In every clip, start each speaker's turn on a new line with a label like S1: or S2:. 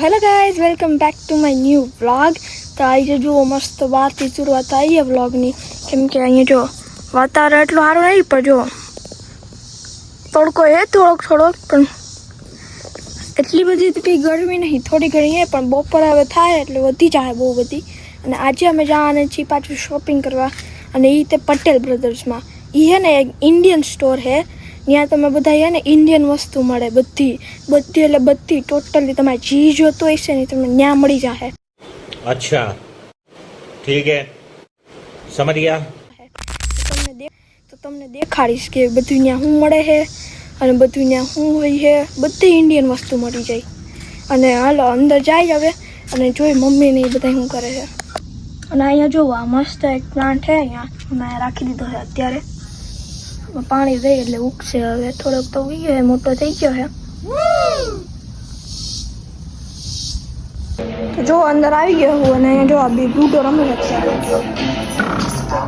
S1: Hello guys welcome back to my new vlog. तो आज जो मस्त बात की शुरुआत आई है व्लॉगनी केम के अहीं जो वातावरण એટલું સારું નહીં પણ જો તડકો હે થોડોક પણ એટલી બધી કંઈ ગરમી નહીં, થોડી ઘણી હે પણ બપોર હવે થાય એટલે વધી જાય બહુ બધી। અને આજે અમે જવાના છીએ પાછું શોપિંગ કરવા અને એ તે પટેલ બ્રધર્સમાં। એ હે ને એક ઇન્ડિયન સ્ટોર હે, ત્યાં તમે બધા હે ને ઇન્ડિયન વસ્તુ મળે બધી એટલે બધી ટોટલી તમારે જી જોતું હોય છે ને તમને ત્યાં મળી જશે।
S2: अच्छा ठीक है समझ गया।
S1: તમને દેખાડીશ કે બધું ત્યાં શું મળે છે અને બધું ત્યાં શું હોય છે, બધી ઇન્ડિયન વસ્તુ મળી જાય। અને હાલો અંદર જાય હવે અને જોઈ મમ્મીને એ બધા શું કરે છે। અને અહીંયા જોવો આ મસ્ત એક પ્લાન્ટ છે, અહીંયા મેં રાખી દીધો છે અત્યારે, પાણી દે એટલે ઉગશે। હવે થોડોક તો ઉગી ગયો, મોટો થઈ ગયો છે। તો જો અંદર આવી ગયો હું અને અહીંયા જો આ બે લૂડો રમે છે અત્યારે,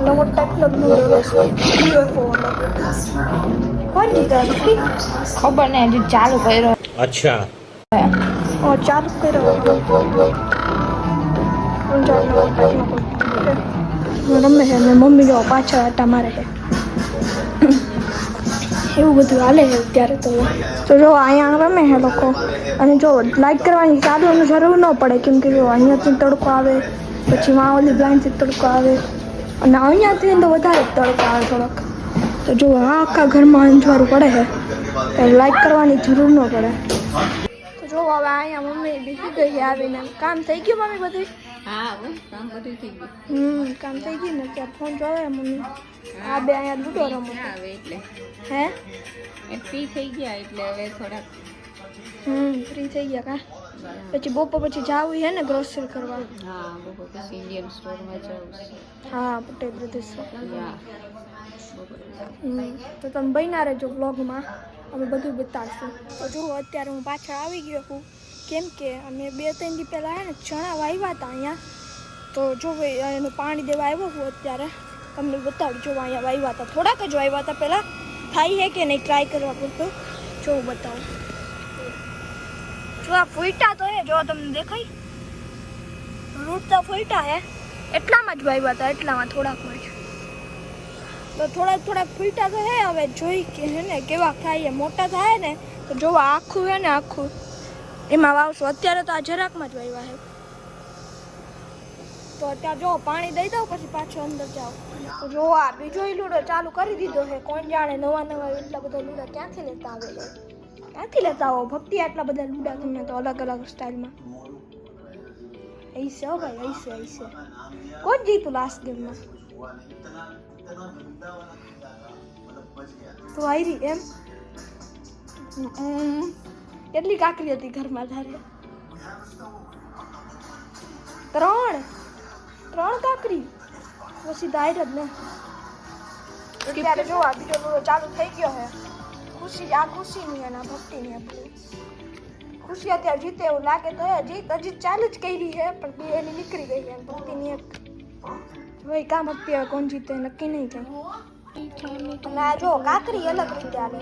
S1: નવો ટાઈપનો લૂડો રમશે। કોણ જીતે
S3: ખબર નહીં, હજી ચાલુ કર્યો।
S2: अच्छा
S1: ચાલુ કર્યો રમે છે અને મમ્મી જો પાછળ આટા મારે છે, એવું બધું હાલે છે અત્યારે। તો જો અહીંયા રમે છે લોકો અને જો લાઈક કરવાની ચાલુ જરૂર ન પડે કેમ કે જો અહીંયાથી તડકો આવે, પછી માં ઓલી બ્લાઇન્ડથી તડકો આવે અને અહીંયાથી તો વધારે તડકો આવે થોડોક। તો જો આ આખા ઘરમાં અંજવાળું પડે છે તો લાઈક કરવાની જરૂર ન પડે। તો જો હવે અહીંયા મમ્મી બેસી ગઈ આવીને, કામ થઈ ગયું મમ્મી બધું?
S3: હા કામ બધું થઈ ગયું।
S1: કામ થઈ ગયું ને ત્યાં ફોન જોવે મમ્મી, આ બે અહીંયા લૂડો રમો
S3: આવે એટલે
S1: હે
S3: ફ્રી થઈ ગયા એટલે હવે થોડાક
S1: ફ્રી થઈ ગયા કા? પછી બપોર પછી જાવું છે ને ગ્રોસરી કરવા?
S3: હા બપોર પછી ઇન્ડિયન સ્ટોરમાં જવું છે।
S1: હા પટેલ બ્રધર્સ।
S3: હા
S1: તો તમે બન્યા રહેજો વ્લોગમાં, અમે બધું બતાવશું। તો જુઓ અત્યારે હું પાછળ આવી ગયો છું કેમ કે અમે 2-3 દી પહેલાં હે ને ચણા વાવ્યા હતા અહીંયા। તો જો એનું પાણી દેવા આવ્યો હું અત્યારે, તમને બતાવું। જો અહીંયા વાવ્યા હતા, થોડાક જ વાવ્યા હતા પહેલાં, થાય છે કે નહીં ટ્રાય કરવા પૂરતું જો હું બતાવું। જો આ ફૂટા તો હે, જો તમને દેખાય રૂટ તો ફૂટા હે, એટલામાં જ વાવ્યા હતા, એટલામાં થોડાકમાં જ। તો થોડાક ફૂટા તો હે, હવે જોઈ કે હે ને કેવા થાય, મોટા થાય ને તો જો આખું હે ને આખું એમાં વાવશું। અત્યારે તો આ જરાકમાં જ વાવ્યા છે, તો અત્યારે જો પાણી દઈ દઉં પછી પાછો અંદર જાઓ। તો જો આ બીજો લૂડો ચાલુ કરી દીધો છે, કોણ જાણે નવા એટલા બધા લૂડા ક્યાંથી લેતા આવે, ક્યાંથી લેતા આવો ભક્તિ આટલા બધા લૂડા તમને તો અલગ અલગ સ્ટાઇલમાં। ऐसे हो भाई ऐसे कौन जीतू लास्ट गेम में? तो आई रही एम કેટલી કાકરી હતી ઘરમાં તારે? 3 કાકરી પછી દાયર જ ને। અત્યારે જો આ બીજો લૂડો ચાલુ થઈ ગયો છે, ખુશી આ ખુશીની અને ભક્તિની આપણી ખુશી અત્યારે જીતે એવું લાગે તો હજી ચાલુ જ કરી છે પણ બે એની નીકળી ગઈ છે, ભક્તિની એક ભાઈ કામ ભક્તિ હવે કોણ જીતે નક્કી નહીં થાય। અને આ જો કાકરી અલગ રીતે આવે,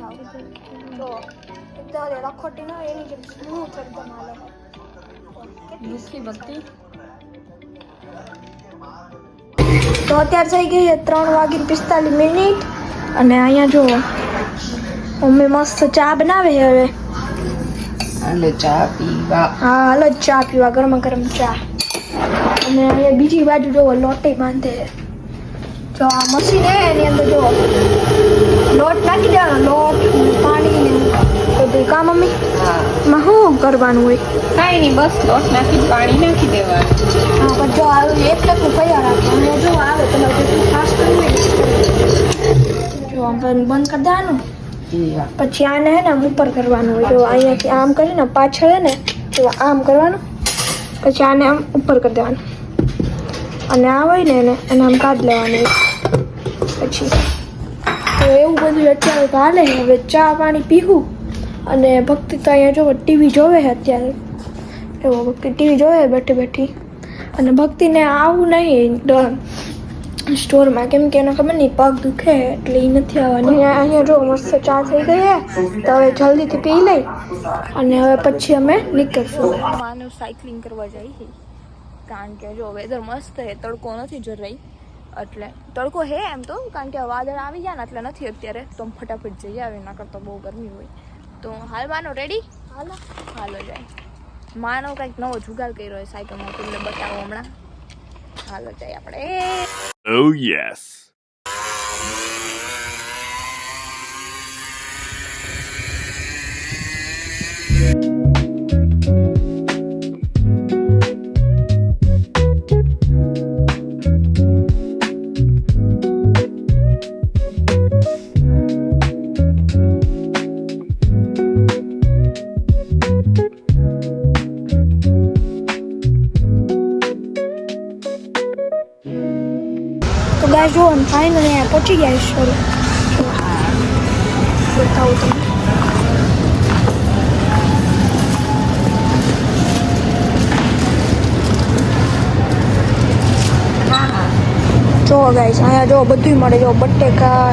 S1: જો એકદમ રખોટી ન હોય એની જેમ સ્મૂથ એકદમ હાલે।
S3: કેટલી ભક્તિ।
S1: તો અત્યારે થઈ ગઈ છે 3:45 અને અહીંયા જો મમ્મી મસ્ત ચા બનાવે છે હવે।
S3: હાલો ચા પીવા।
S1: હા હાલો ચા પીવા, ગરમા ગરમ ચા। અને અહીંયા બીજી બાજુ જો લોટે બાંધે છે, જો આ મશીન હે એની અંદર જો લોટ નાખી દેવાનો, લોટ પાણી ને બધું કા મમ્મી?
S3: હા
S1: માં શું કરવાનું હોય?
S3: કાંઈ નહીં, બસ લોટ નાખી પાણી નાખી દેવાનું।
S1: હા પણ જો આવે 1 ટકનું તૈયાર આપે અને જો આવે તમારે જેટલું ફાસ્ટ કરવું હોય જો આમ બંધ કરી દેવાનું, પછી આને હે ને આમ ઉપર કરવાનું હોય, જો અહીંયાથી આમ કરીને પાછળ હે ને તો આમ કરવાનું, પછી આને આમ ઉપર કરી દેવાનું અને આ હોય ને એને આમ કાઢી લેવાનું પછી। તો એવું બધું અત્યારે તો હાલે। હવે ચા પાણી પીવું અને ભક્તિ તો અહીંયા જો ટીવી જોવે છે અત્યારે, એવો ભક્તિ ટીવી જોવે બેઠી અને ભક્તિને આવું નહીં સ્ટોરમાં, કેમ કે એને ખબર નહીં પગ દુખે એટલે એ નથી આવવાની. અહીંયા જો મસ્ત ચા થઈ ગઈ તો હવે જલ્દીથી પી લઈ અને હવે પછી અમે નીકળશું. માનવ સાયકલિંગ કરવા જાય કારણ કે જો વેધર મસ્ત છે, તડકો નથી જરાય, એટલે તડકો હે એમ તો, કારણ કે વાદળ આવી ગયા ને એટલે નથી અત્યારે, તો ફટાફટ જઈ આવે, ના કરતો બહુ ગરમી હોય. તો હાલ માનો રેડી, હાલો જાય. માનો કંઈક નવો જુગાડ કર્યો હોય સાયકલમાં, તમને બતાવો હમણાં. હાલો જાય આપણે.
S4: Oh yes.
S1: તો ગાઈસ જો અમે ફાઇનલી અહીંયા પહોંચી ગયા છે. બતાવું તમને. જો ગાઈસ અહીંયા જો બધું મળે, જો બટેકા,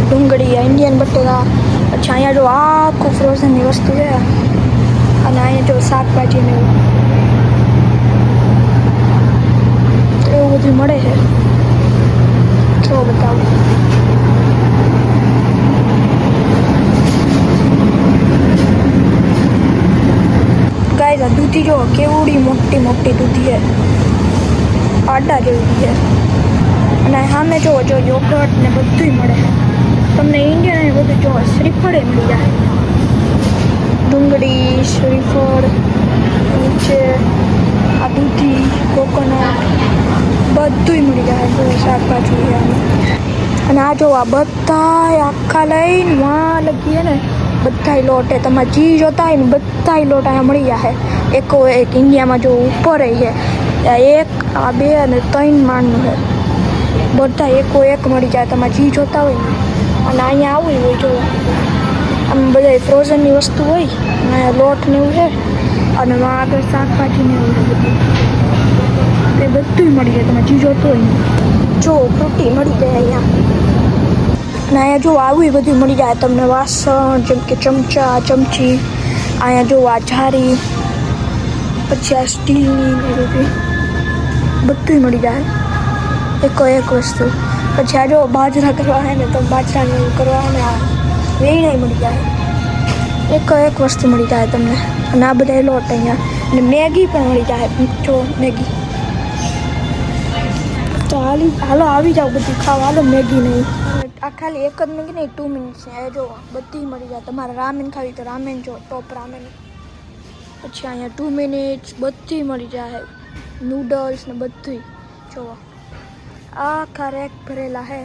S1: ડુંગળી, ઇન્ડિયન બટેકા, પછી અહીંયા જો આખું ફ્રોઝનની વસ્તુ છે, અને અહીંયા જો શાકભાજી ને એવું બધું મળે છે. જો બતાવું. ગાઈસ આ દૂધી જો કેવડી મોટી મોટી દૂધી છે, આટા જેવી છે. અને સામે જો યોગર્ટ ને બધું મળે. તમને ઇન્ડિયન ને બધું જો શ્રીફળ મળી જાય, ડુંગળી, શ્રીફળ, નીચે આ દૂધી, કોકોનટ બધું મળી જાય. જો શાકભાજી અને આ જો આ બધા આખા લઈને વાં લગીએ ને બધા લોટ એ તમારે જી જોતા હોય ને બધા લોટ અહીંયા મળી જાય. એકો એક ઇન્ડિયામાં જો ઉપર છે, એક આ 2 અને 3 માળનું છે, બધા એકો એક મળી જાય તમારે જી જોતા હોય ને. અને અહીંયા આવું હોય જો આમ બધા ફ્રોઝનની વસ્તુ હોય, અહીંયા લોટ ને એવું છે, અને આગળ શાકભાજી ને એવું બધું એ બધું મળી જાય તમારે જી જોતું હોય ને. જો ફ્રૂટી મળી જાય અહીંયા. અને અહીંયા જો આવું બધું મળી જાય તમને, વાસણ જેમ કે ચમચા, ચમચી, અહીંયા જો આ જારી, પછી આ સ્ટીલની ને બધું મળી જાય એકો એક વસ્તુ. પછી આ જો બાજરા કરવા હોય ને તો બાજરાને એવું કરવા ને આ વેણાઈ મળી જાય, એકો એક વસ્તુ મળી જાય તમને. અને આ બધા લોટ અહીંયા, અને મેગી પણ મળી જાય. જો મેગી તો હાલો આવી જાઓ બધું ખાવા, હાલો મેગી નહીં. આ ખાલી એક જ મેગી નહીં, 2 મિનિટ્સ છે. જો બધી મળી જાય. તમારે રામેન ખાવી તો રામેન, જો ટોપ રામેન. પછી અહીંયા 2 મિનિટ્સ બધી મળી જાય, નૂડલ્સ ને બધું. જો આખા રેક ભરેલા હે,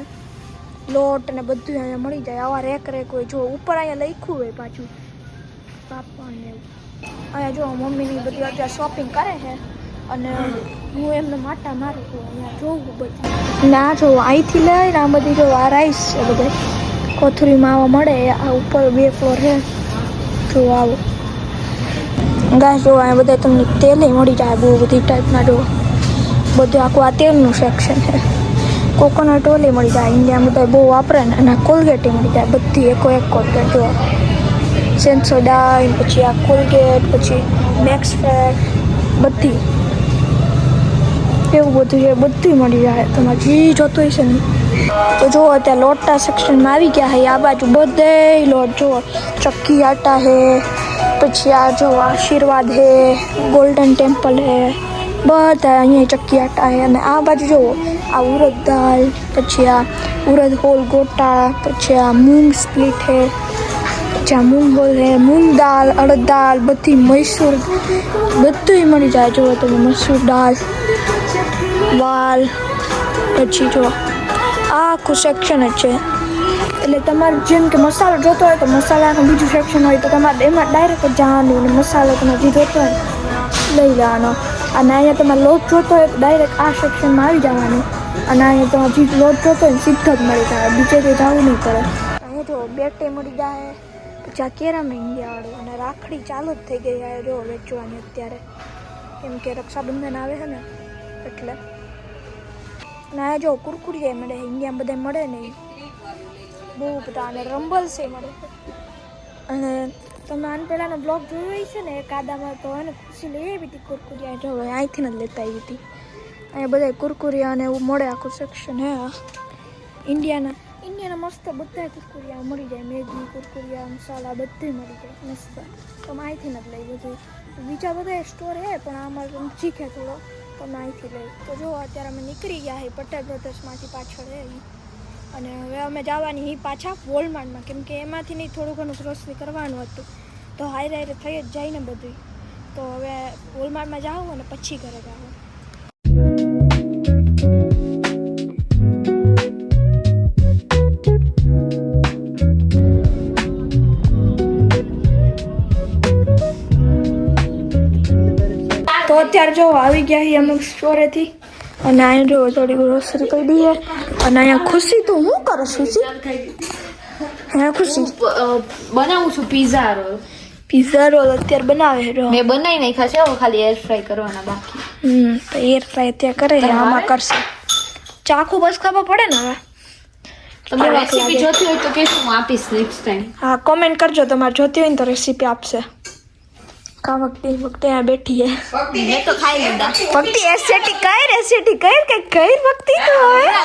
S1: લોટ ને બધું અહીંયા મળી જાય. આવા રેક હોય. જો ઉપર અહીંયા લખ્યું હોય પાછું પાપા ને એવું. અહીંયા જો મમ્મીની બધી અત્યારે શોપિંગ કરે છે, અને હું એમને માટા મારું છું. અહીંયા જોઉં બધું ના જો અહીંથી લઈને આ બધી જો આ રાઈસ છે, બધા કોથળીમાં આવા મળે. આ ઉપર 2 ફ્લોર છે. જો આવો ગાય જો અહીંયા બધા તમને તેલ મળી જાય, બહુ બધી ટાઈપના. જો બધું આખું આ તેલનું સેક્શન છે. કોકોનટ ઓઇલ મળી જાય, ઇન્ડિયામાં બધા બહુ વાપરે ને. અને કોલગેટ મળી જાય બધી એકો એક કોલગેટ. જો સેન્સોડાઇન, પછી આ કોલગેટ, પછી મેક્સ ફ્રેશ બધી એવું બધું છે, બધું મળી જાય તમારે જી જોતું હોય છે ને. તો જો અત્યારે લોટના સેક્શનમાં આવી ગયા છે. આ બાજુ બધે લોટ જો ચક્કી આટા છે, પછી આ જો આશીર્વાદ છે, ગોલ્ડન ટેમ્પલ છે, બધા અહીંયા ચક્કી આટા છે. અને આ બાજુ જુઓ આ ઉરદ દાળ, પછી આ ઉરદ હોલ ગોટા, પછી આ મૂંગ સ્પ્લિટ છે, પછી આ મૂંગ હોલ છે, મૂંગ દાળ, અડદ દાળ બધી, મૈસૂર બધું મળી જાય. જુઓ તમે મસૂર દાળ, વાલ, પછી જો આખું સેક્શન જ છે. એટલે તમારે જેમ કે મસાલો જોતો હોય તો મસાલાનું બીજું સેક્શન હોય, તો તમારે એમાં ડાયરેક્ટ જ જવાનું, અને મસાલો તમારે જે જોતો હોય લઈ લેવાનો. અને અહીંયા તમારે લોટ જોતો હોય તો ડાયરેક્ટ આ સેક્શનમાં આવી જવાનું, અને અહીંયા તમારે જે લોટ જોતો હોય સીધો જ મળી જાય, બીજે કંઈ જવું નહીં પડે. અહીંયા જો બેટે મળી જાય, પછી આ કેરમ ઇન્ડિયાવાળું. અને રાખડી ચાલુ જ થઈ ગઈ જો વેચવાની અત્યારે, કેમ કે રક્ષાબંધન આવે છે ને એટલે. અને આ જો કુરકુરિયા મળે ઇન્ડિયામાં બધા મળે નહીં બહુ બધા અને રંબલ્સ એ મળે અને તમે આને પહેલાંનો બ્લોગ જોયો હોય છે ને એ કાદામાં તો એને ખુશી લઈ આવી હતી કુરકુરિયા જો અહીંથી જ લેતા આવી હતી અહીંયા બધા કુરકુરિયા અને એવું મળે આખું સેક્શન હે ઇન્ડિયાના મસ્ત બધા કુરકુરિયા મળી જાય મેગી કુરકુરિયા મસાલા બધે મળી જાય મસ્ત તમે અહીંથી જ લઈ બધું બીજા બધા સ્ટોર હે પણ આમાં ચીખે થોડો તમે અહીંથી લઈ તો જો અત્યારે અમે નીકળી ગયા હે પટેલ બ્રધર્સમાંથી પાછળ હે અને હવે અમે જવાની હી પાછા વોલમાર્ટમાં કેમ કે એમાંથી નહીં થોડું ઘણું ગ્રોસરી કરવાનું હતું તો હારે થઈ જ જાય ને બધું તો હવે વોલમાર્ટમાં જાઉં અને પછી ઘરે જાઉં તો અત્યારે જો આવી ગયા છીએ અમે સ્ટોરેથી અને અહીંયા જો થોડી ગ્રોસરી કરી દઈએ અને અહીંયા ખુશી તો હું કરો ખુશી હા ખુશી
S3: બનાવું છું પિઝા
S1: રોલ અત્યારે બનાવે છે
S3: મેં બનાવી નાખ્યા છે હવે ખાલી એર ફ્રાય કરવાના બાકી
S1: તો એર ફ્રાય ત્યાં કરે છે આમાં કરશે ચાખું બસ ખબર પડે ને હવે
S3: તમને રેસીપી જોતી હોય તો કહેજો હું આપીશ નેક્સ્ટ ટાઈમ
S1: હા કોમેન્ટ કરજો તમારે જોતી હોય ને તો રેસીપી આપશે કા વખતે અહીંયા બેઠી હે
S3: મેં તો ખાઈ લીધા
S1: ભક્તિ એસેટી કઈ ભક્તિ તો હોય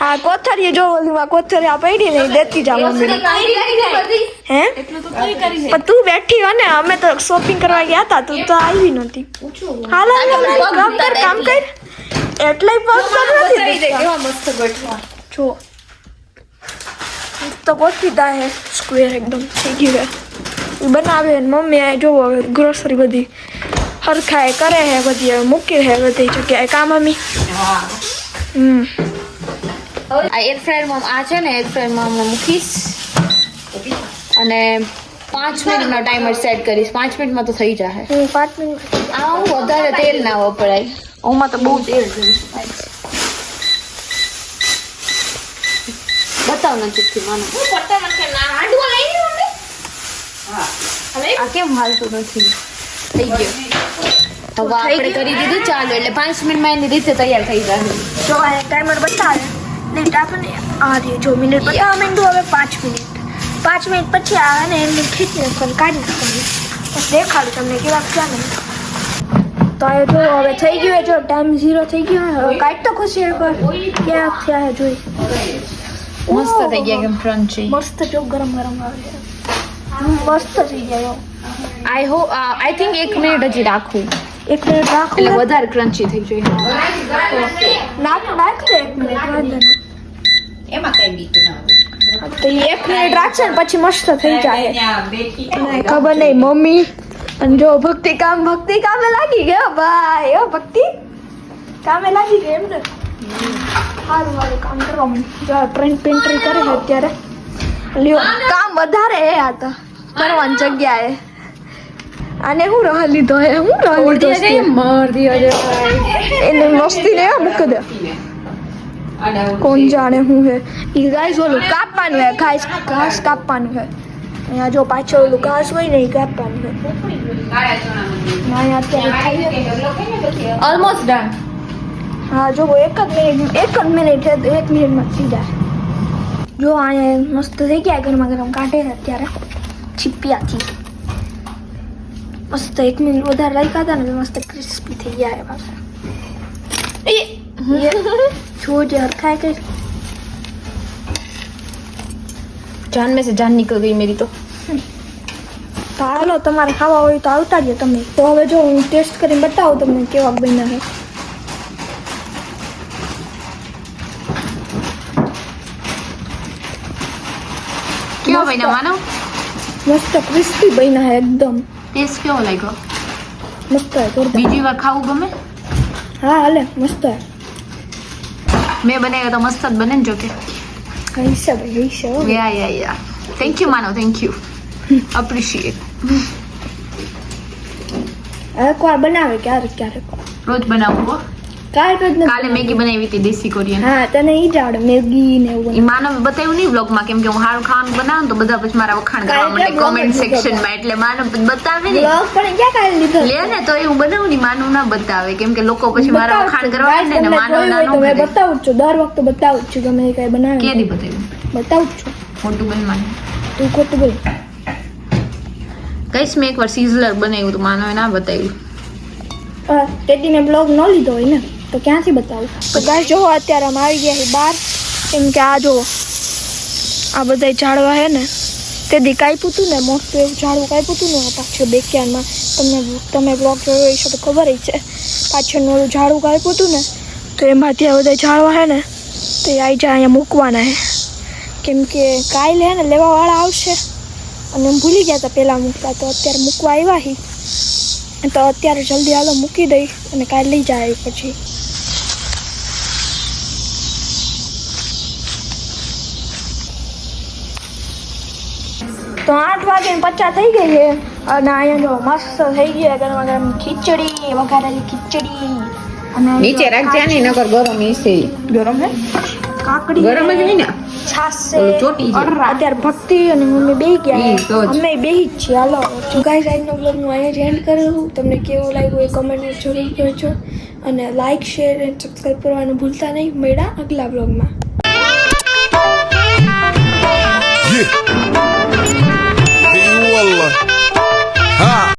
S1: હા કોથળીએ જો ઓલીમાં કોથળી આ પડી નહીં દેતી જા મમ્મી હે પણ તું બેઠી હો ને અમે તો શોપિંગ કરવા ગયા હતા તું તો આવી નહોતી હાલ કામ કર એટલે પગ નથી
S3: કેવા મસ્ત ગોઠવા
S1: જો તો ગોઠવી દા હે સ્ક્વેર એકદમ થઈ ગયું હે બનાવે ને મમ્મી આ જોવો ગ્રોસરી બધી હરખાએ કરે હે બધી મૂકી હે બધી જગ્યાએ કા મમ્મી
S3: આ એર ફ્રાયરમાં આ છે ને એર ફ્રાયરમાં હું મૂકીશ અને 5 મિનિટનો ટાઈમર સેટ કરીશ 5 મિનિટમાં તો થઈ જશે
S1: 5 મિનિટ
S3: આ હું વધારે તેલ ના વપરાય ઓમાં તો બહુ તેલ જોઈએ બતાવ ને ચીટકી માનો આ કેમ હાલતું નથી થઈ ગયું હવે આપણે કરી દીધું ચાલો એટલે 5 મિનિટમાં એની રીતે તૈયાર થઈ જશે
S1: જો આ ટાઈમર બતાવે મિનિટ આપણને આ દે જો મિનિટ બતાવવા માંડ્યું હવે 5 મિનિટ 5 મિનિટ પછી આવે ને એમને ખીચી નાખવાનું કાઢી નાખવાનું બસ દેખાડું તમને કેવા ક્યાં નહીં તો એ જો હવે થઈ ગયું જો ટાઈમ 0 થઈ ગયો હવે કાઢ તો ખુશી એકવાર ક્યાં થયા હે જોઈ
S3: મસ્ત થઈ ગયા એકદમ ક્રન્ચી
S1: મસ્ત જો ગરમ ગરમ આવે છે મસ્ત થઈ ગયો
S3: આઈ થિંક 1 મિનિટ હજી રાખું
S1: 1 મિનિટ રાખો
S3: એટલે વધારે ક્રન્ચી થઈ જોઈએ
S1: નાખ દે 1 મિનિટ વાંધો નહીં
S3: એમાં કઈ બીક ના હોય
S1: તો 1 મિનિટ રાખશે ને પછી મસ્ત થઈ જાય ખબર નહીં મમ્મી અને જો ભક્તિ કામે લાગી ગયો ભાઈ ઓ ભક્તિ કામે લાગી ગઈ એમ ને સારું કામ કરવા જો ટ્રેન પેન્ટ્રી કરે છે અત્યારે લ્યો કામ વધારે હે આ તો કરવાની જગ્યાએ આને હું રહ લીધો હે
S3: મર દિયો જે
S1: એને મસ્તી ને મૂકી દે કોણ જાણે હું હે ઈ ગાઈસ ઓલું કાપવાનું હે ઘાસ કાપવાનું હે અહીંયા જો પાછળ ઓલું ઘાસ હોય ને ઈ કાપવાનું હે
S3: ઓલમોસ્ટ ડન
S1: હા જો એક જ મિનિટ છે તો 1 મિનિટમાં થઈ જાય જો અહીંયા મસ્ત થઈ ગયા ગરમા ગરમ કાઢે છે અત્યારે છીપિયાથી મસ્ત 1 મિનિટ વધારે રાખ્યા હતા ને મસ્ત ક્રિસ્પી થઈ ગયા પાછા જો જે હરખાય કઈ
S3: जान में से जान निकल गई मेरी तो
S1: તો હાલો તમારે ખાવા હોય તો આવતા જ તમે તો હવે જો હું ટેસ્ટ કરીને બતાવું તમને કેવા બન્યા છે
S3: क्यों भाई ना मानो
S1: મસ્ત ક્રિસ્પી બન્યા છે એકદમ
S3: टेस्ट क्यों लाग्यो
S1: મસ્ત છે જોરદાર
S3: બીજી વાર ખાવું ગમે
S1: હા હાલે મસ્ત છે
S3: મેં બનાવ્યો તો મસ્ત જ બને ને જો કે
S1: હૈસે ભાઈ હૈસે હો
S3: या थैंक यू मानो थैंक यू अप्रिशिएट
S1: એકવાર બનાવે ક્યારેક
S3: रोज बनाऊंगा
S1: કાલ જ નથી
S3: કાલે મેગી બનાવી હતી દેશી કોરિયન.
S1: હા તને ઈ જ આવડે મેગી ને એવું
S3: ઈ માનવ બતાવ્યું નહીં વ્લોગમાં, કેમ કે હું સારું ખાવાનું બનાવું તો બધા પછી મારા વખાણ કરવા
S1: કાલે
S3: માંડે
S1: vlog
S3: કોમેન્ટ
S1: જ લીધો
S3: સેક્શનમાં, એટલે માનવ બતાવે ને
S1: બ્લોગ પણ ક્યાં કાલે લીધો
S3: લે ને તો હું બનાવું ની માનવ ના બતાવે, કેમ કે લોકો પછી મારા વખાણ કરવા
S1: Guys,
S3: માંડે ને
S1: તમને
S3: માનવ
S1: જોયું
S3: ના
S1: હોય તો
S3: નો
S1: મેં
S3: કરે.
S1: બતાવું જ છું, દર વખતે બતાવું જ છું ગમે કઈ બનાવે
S3: કેદી બતાવ્યું
S1: બતાવું જ છું.
S3: મોટું બન માને
S1: તું ખોટું બોલ.
S3: કઈશ મેં એકવાર સિઝલર બનાવ્યું તો માનવે ના બતાવ્યું.
S1: તેથી મેં બ્લોગ ન લીધો હોય ને તો ક્યાંથી બતાવું. તો ગાઈસ જો અત્યારે અમે આવી ગયા છીએ બહાર, કેમ કે આ જો આ બધા ઝાડવા હે ને તેથી કાપ્યું હતું ને મોટું એવું ઝાડવું કાપ્યું હતું ને પાછળ બેકયાર્ડમાં. તમે બ્લોગ જોયો હશે તો ખબર જ છે. પાછળનું ઓલું ઝાડવું કાપ્યું હતું ને તો એમાંથી આ બધા ઝાડવા હે ને તો એ આવી જાય અહીંયા મૂકવાના હે, કેમ કે કાલે હે ને લેવાવાળા આવશે અને એમ ભૂલી ગયા હતા પહેલાં મૂકતા, તો અત્યારે મૂકવા આવ્યા હી તો અત્યારે જલ્દી હાલો મૂકી દઈ અને કાલે લઈ જાય પછી. તો 8:50 થઈ ગઈ છે અને અહીંયા જો મસ્ત થઈ ગયા ગરમા ગરમ ખીચડી, વઘારેલી ખીચડી અને
S3: નીચે રાખજે ને નકર ગરમ ઈસે.
S1: ગરમ હે કાકડી
S3: ગરમ જ નહીં ને
S1: છાસ
S3: ઓલું ચોટી
S1: છે.
S3: જાય.
S1: અત્યારે ભક્તિ અને મમ્મી બેહી ગયા
S3: ઈ તો જ.
S1: અમે બેહી જ છીએ. હાલો તો ગાઈસ આજનો બ્લોગ હું અહીંયા જ એન્ડ કરું. તમને કેવો લાગ્યો એ કમેન્ટમાં જરૂર કહેજો અને લાઈક શેર અને સબસ્ક્રાઈબ કરવાનું ભૂલતા નહીં. મળ્યા આગલા બ્લોગમાં.